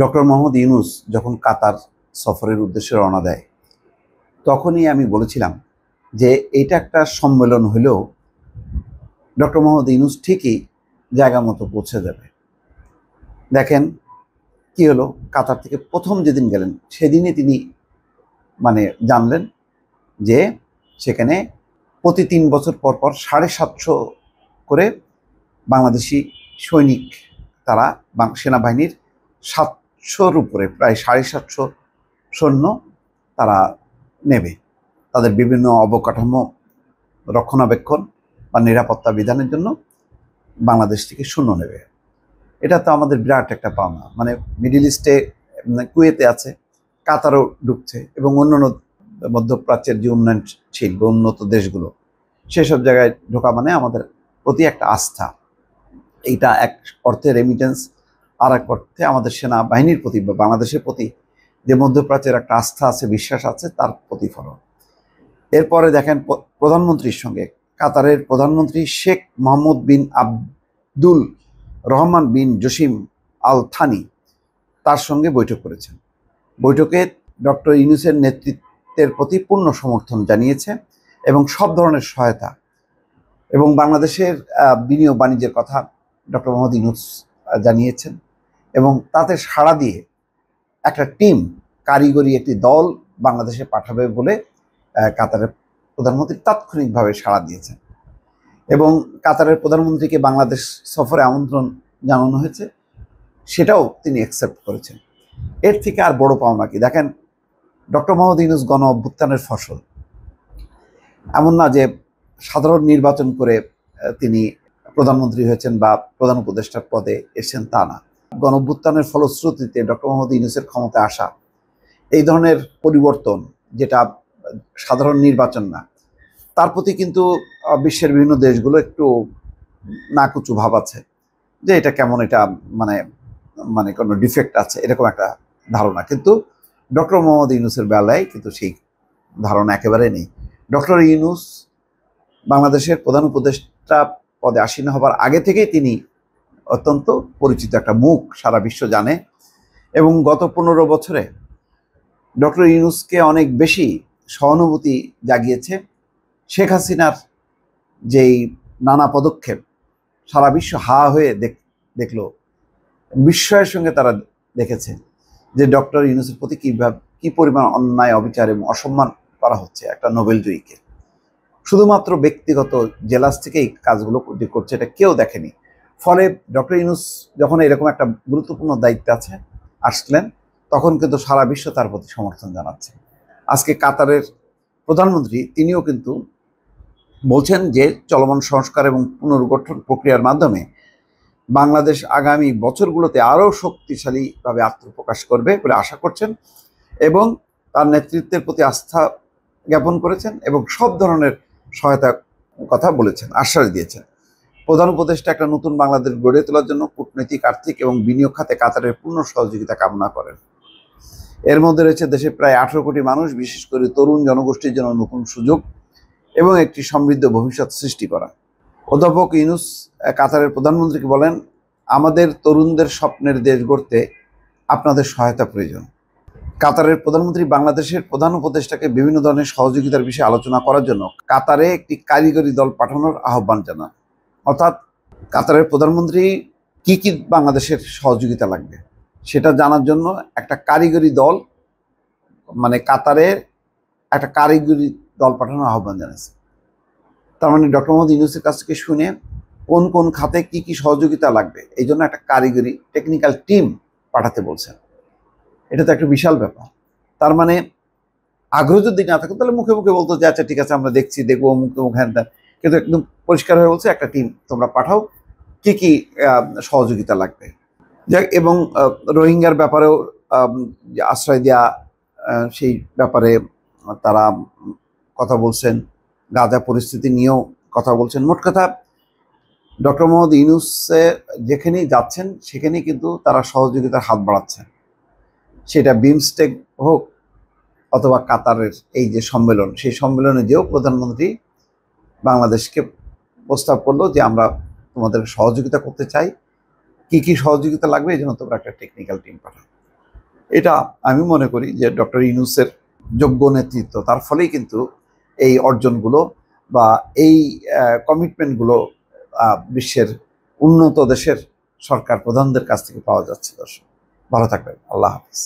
Doctor Mohammad Yunus যখন কাতার সফরের উদ্দেশ্যে রওনা দেয়, তখনই আমি বলেছিলাম যে এটা একটা সম্মেলন হলেও ডক্টর মোহাম্মদ ইউনূস ঠিকই জায়গা মতো পৌঁছে যাবে। দেখেন কি হলো, কাতার থেকে প্রথম যেদিন গেলেন সেদিনই তিনি জানলেন যে সেখানে প্রতি ৩ বছর পর পর 750 করে বাংলাদেশি সৈনিক, তারা সেনাবাহিনীর 700-র উপরে প্রায় 750 সৈন্য তারা নেবে, তাদের বিভিন্ন অবকাঠামো রক্ষণাবেক্ষণ বা নিরাপত্তা বিধানের জন্য বাংলাদেশ থেকে সৈন্য নেবে। এটা তো আমাদের বিরাট একটা পাওনা। মিডিল ইস্টে কুয়েতে আছে, কাতারও ঢুকছে এবং অন্যান্য মধ্যপ্রাচ্যের যে উন্নয়নশীল বা উন্নত দেশগুলো, সেসব জায়গায় ঢোকা আমাদের প্রতি একটা আস্থা। এইটা এক অর্থে রেমিটেন্স, আর এক অর্থে আমাদের সেনাবাহিনীর প্রতি বা বাংলাদেশের প্রতি যে মধ্যপ্রাচ্যের একটা আস্থা আছে, বিশ্বাস আছে, তার প্রতিফলন। এরপরে দেখেন প্রধানমন্ত্রীর সঙ্গে কাতারের প্রধানমন্ত্রী শেখ মোহাম্মদ বিন আব্দুল রহমান বিন জসিম আল থানি তার সঙ্গে বৈঠক করেছেন। বৈঠকে ডক্টর ইউনূসের নেতৃত্বের প্রতি পূর্ণ সমর্থন জানিয়েছে এবং সব ধরনের সহায়তা এবং বাংলাদেশের বিনিয়োগ বাণিজ্যের কথা ডক্টর মোহাম্মদ ইউনূস জানিয়েছেন এবং তাতে সাড়া দিয়ে একটা টিম, কারিগরি একটি দল বাংলাদেশে পাঠাবে বলে কাতারের প্রধানমন্ত্রী তাৎক্ষণিকভাবে সাড়া দিয়েছেন এবং কাতারের প্রধানমন্ত্রীকে বাংলাদেশ সফরে আমন্ত্রণ জানানো হয়েছে, সেটাও তিনি অ্যাকসেপ্ট করেছেন। এর থেকে আর বড় পাওনা কি? দেখেন, ডক্টর মোহাম্মদ ইউনূস গণ অভ্যুত্থানের ফসল। এমন না যে সাধারণ নির্বাচন করে তিনি প্রধানমন্ত্রী হয়েছেন বা প্রধান উপদেষ্টার পদে এসেছেন, তা না। গণ অভ্যুত্থানের ফলশ্রুতিতে ডক্টর মোহাম্মদ ইউনূসের ক্ষমতায় আসা এই ধরনের পরিবর্তন, যেটা সাধারণ নির্বাচন না, তার প্রতি কিন্তু বিশ্বের বিভিন্ন দেশগুলো একটু নাকুচু ভাব আছে যে এটা কেমন, এটা কোনো ডিফেক্ট আছে, এরকম একটা ধারণা। কিন্তু ডক্টর মোহাম্মদ ইউনূসের বেলায় কিন্তু সেই ধারণা একেবারে নেই। ডক্টর ইউনূস বাংলাদেশের প্রধান উপদেষ্টা পদে আসীন হবার আগে থেকেই তিনি অত্যন্ত পরিচিত একটা মুখ, সারা বিশ্ব জানে। এবং গত 15 বছরে ডক্টর ইউনূসকে অনেক বেশি সহানুভূতি জাগিয়েছে শেখ হাসিনার যেই নানা পদক্ষেপ। সারা বিশ্ব হা হয়ে দেখলো, বিস্ময়ের সঙ্গে তারা দেখেছে যে ডক্টর ইউনূসের প্রতি কি পরিমাণ অন্যায়, অবিচার এবং অসম্মান করা হচ্ছে একটা নোবেল জয়ীকে। শুধুমাত্র ব্যক্তিগত জেলাস থেকেই কাজগুলো করছে, এটা কেউ দেখেনি। ফলে ডক্টর ইউনূস যখন এরকম একটা গুরুত্বপূর্ণ দায়িত্বে আসলেন, তখন কিন্তু সারা বিশ্ব তার প্রতি সমর্থন জানাচ্ছে। আজকে কাতারের প্রধানমন্ত্রী তিনিও কিন্তু বলছেন যে চলমান সংস্কার এবং পুনর্গঠন প্রক্রিয়ার মাধ্যমে বাংলাদেশ আগামী বছরগুলোতে আরও শক্তিশালীভাবে আত্মপ্রকাশ করবে বলে আশা করছেন এবং তার নেতৃত্বের প্রতি আস্থা জ্ঞাপন করেছেন এবং সব ধরনের সহায়তার কথা বলেছেন, আশ্বাস দিয়েছেন। প্রধান উপদেষ্টা একটা নতুন বাংলাদেশ গড়ে তোলার জন্য কূটনৈতিক, আর্থিক এবং বিনিয়োগ খাতে কাতারের পূর্ণ সহযোগিতা কামনা করেন। এর মধ্যে রয়েছে দেশের প্রায় 18 কোটি মানুষ, বিশেষ করে তরুণ জনগোষ্ঠীর জন্য নতুন সুযোগ এবং একটি সমৃদ্ধ ভবিষ্যৎ সৃষ্টি করা। অধ্যাপক ইউনূস কাতারের প্রধানমন্ত্রীকে বলেন, আমাদের তরুণদের স্বপ্নের দেশ গড়তে আপনাদের সহায়তা প্রয়োজন। কাতারের প্রধানমন্ত্রী বাংলাদেশের প্রধান উপদেষ্টাকে বিভিন্ন ধরনের সহযোগিতার বিষয়ে আলোচনা করার জন্য কাতারে একটি কারিগরি দল পাঠানোর আহ্বান জানান। অর্থাৎ কাতারের প্রধানমন্ত্রী কি কি বাংলাদেশের সহযোগিতা লাগবে সেটা জানার জন্য একটা কারিগরি দল, কাতারের একটা কারিগরি দল পাঠানোর আহ্বান জানাচ্ছে। তার ডক্টর মোহাম্মদ ইউনূসের কাছ থেকে শুনে কোন কোন খাতে কি কি সহযোগিতা লাগবে, এই জন্য একটা কারিগরি টেকনিক্যাল টিম পাঠাতে বলছেন। এটা তো একটা বিশাল ব্যাপার। তার আগ্রহ যদি না থাকে তাহলে মুখে মুখে বলতো যে আচ্ছা ঠিক আছে, আমরা দেখবো মুখ হ্যান ত্যান, কিন্তু একদম পরিষ্কার হয়ে বলছে একটা টিম তোমরা পাঠাও, কি কি সহযোগিতা লাগবে। যাক, এবং রোহিঙ্গার ব্যাপারেও আশ্রয় দেওয়া, সেই ব্যাপারে তারা কথা বলছেন, গাজা পরিস্থিতি নিয়েও কথা বলছেন। মোট কথা, ডক্টর মোহাম্মদ ইউনূসে যেখানেই যাচ্ছেন সেখানেই কিন্তু তারা সহযোগিতার হাত বাড়াচ্ছেন, সেটা বিমস্টেক হোক অথবা কাতারের এই যে সম্মেলন, সেই সম্মেলনে যেও প্রধানমন্ত্রী বাংলাদেশকে প্রস্তাব করলো যে আমরা তোমাদের সহযোগিতা করতে চাই, কি কি সহযোগিতা লাগবে এই জন্য তোমরা একটা টেকনিক্যাল টিম পাঠাও। এটা আমি মনে করি যে ডক্টর ইউনূসের যোগ্য নেতৃত্ব, তার ফলেই কিন্তু এই অর্জনগুলো বা এই কমিটমেন্টগুলো বিশ্বের উন্নত দেশের সরকার প্রধানদের কাছ থেকে পাওয়া যাচ্ছে। দর্শক ভালো থাকবেন, আল্লাহ হাফিজ।